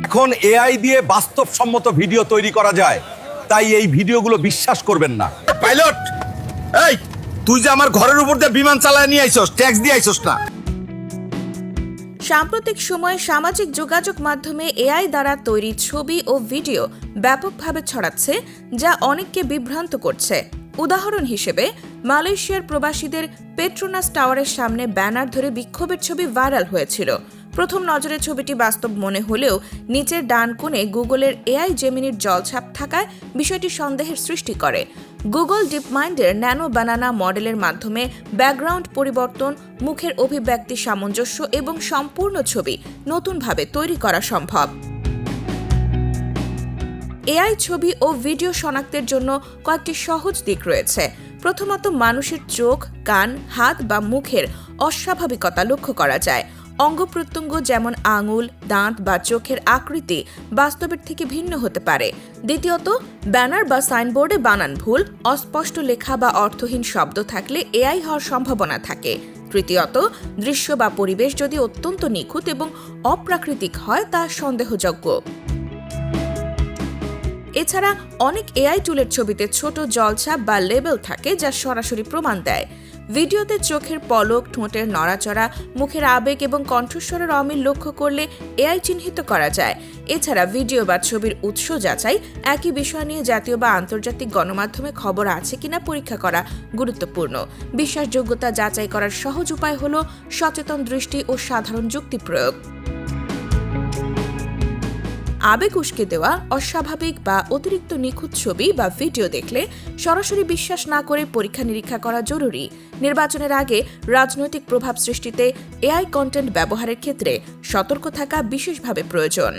এখন এআই দিয়ে বাস্তবসম্মত ভিডিও তৈরি করা যায়, তাই এই ভিডিওগুলো বিশ্বাস করবেন না। পাইলট, এই তুই যে আমার ঘরের উপর দিয়ে বিমান চালায় নিয়ে আইছস, ট্যাক্স দিয়ে আইছস না? সাম্প্রতিক সময়ে সামাজিক যোগাযোগ মাধ্যমে এআই দ্বারা তৈরি ছবি ও ভিডিও ব্যাপকভাবে ছড়াচ্ছে, যা অনেককে বিভ্রান্ত করছে। উদাহরণ হিসেবে মালয়েশিয়ার প্রবাসীদের পেট্রোনাস টাওয়ারের সামনে ব্যানার ধরে বিক্ষোভের ছবি ভাইরাল হয়েছিল। প্রথম নজরে ছবিটি বাস্তব মনে হলেও নিচের ডান কোণে গুগলের এআই জেমিনির জলছাপ থাকায় বিষয়টি সন্দেহের সৃষ্টি করে। গুগল ডিপমাইন্ডের ন্যানো বানানা মডেলের মাধ্যমে ব্যাকগ্রাউন্ড পরিবর্তন, মুখের অভিব্যক্তি সামঞ্জস্য এবং সম্পূর্ণ ছবি নতুনভাবে তৈরি করা সম্ভব। এআই ছবি ও ভিডিও শনাক্তের জন্য কয়েকটি সহজ দিক রয়েছে। প্রথমত, মানুষের চোখ, কান, হাত বা মুখের অস্বাভাবিকতা লক্ষ্য করা যায়। অঙ্গ প্রত্যঙ্গ যেমন আঙুল, দাঁত বা চোখের আকৃতি বাস্তবের থেকে ভিন্ন হতে পারে। দ্বিতীয়ত, ব্যানার বা সাইনবোর্ডে বানান ভুল, অস্পষ্ট লেখা বা অর্থহীন শব্দ থাকলে এআই হওয়ার সম্ভাবনা থাকে। তৃতীয়ত, দৃশ্য বা পরিবেশ যদি অত্যন্ত নিখুঁত এবং অপ্রাকৃতিক হয় তা সন্দেহযোগ্য। এছাড়া অনেক এআই টুলের ছবিতে ছোট জলছাপ বা লেবেল থাকে যা সরাসরি প্রমাণ দেয়। ভিডিওতে চোখের পলক, ঠোঁটের নড়াচড়া, মুখের আবেগ এবং কণ্ঠস্বরের অমিল লক্ষ্য করলে এআই চিহ্নিত করা যায়। এছাড়া ভিডিও বা ছবির উৎস যাচাই, একই বিষয় নিয়ে জাতীয় বা আন্তর্জাতিক গণমাধ্যমে খবর আছে কিনা পরীক্ষা করা গুরুত্বপূর্ণ। বিশ্বাসযোগ্যতা যাচাই করার সহজ উপায় হল সচেতন দৃষ্টি ও সাধারণ যুক্তি প্রয়োগ। আবেগ উস্কে দেওয়া, অস্বাভাবিক বা অতিরিক্ত নিখুঁত ছবি বা ভিডিও দেখলে সরাসরি বিশ্বাস না করে পরীক্ষা নিরীক্ষা করা জরুরি। নির্বাচনের আগে রাজনৈতিক প্রভাব সৃষ্টিতে এআই কন্টেন্ট ব্যবহারের ক্ষেত্রে সতর্ক থাকা বিশেষভাবে প্রয়োজন।